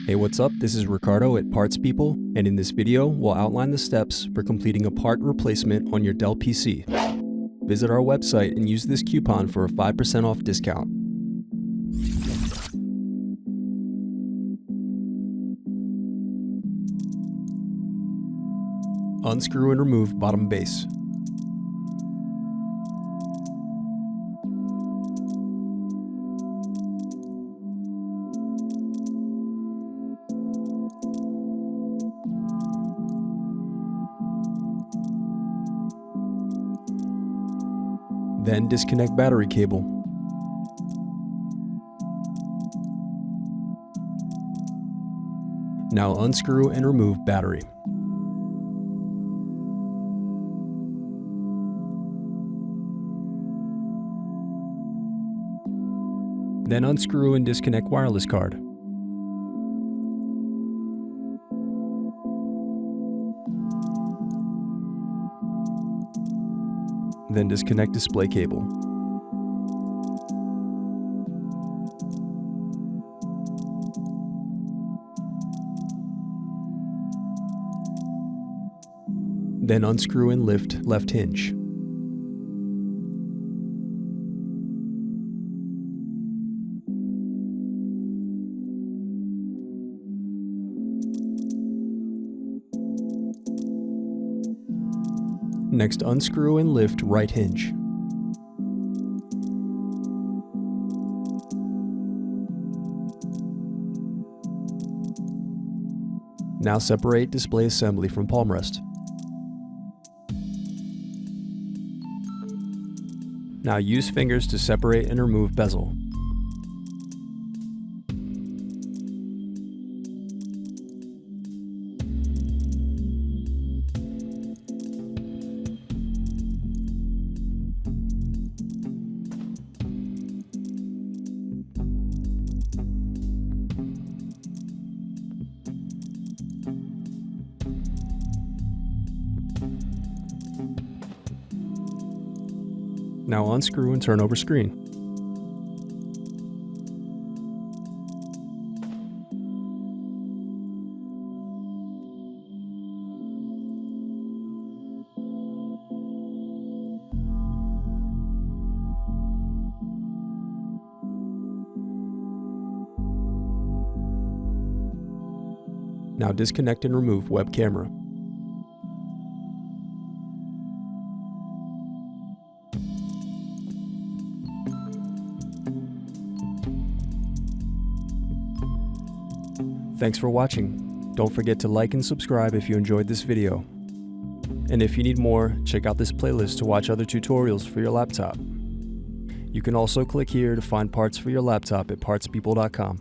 Hey, what's up? This is Ricardo at Parts People, and in this video, we'll outline the steps for completing a part replacement on your Dell PC. Visit our website and use this coupon for a 5% off discount. Unscrew and remove bottom base. Then disconnect battery cable. Now unscrew and remove battery. Then unscrew and disconnect wireless card. Then disconnect display cable. Then unscrew and lift left hinge. Next, unscrew and lift right hinge. Now separate display assembly from palm rest. Now use fingers to separate and remove bezel. Now unscrew and turn over screen. Now disconnect and remove web camera. Thanks for watching. Don't forget to like and subscribe if you enjoyed this video. And if you need more, check out this playlist to watch other tutorials for your laptop. You can also click here to find parts for your laptop at partspeople.com.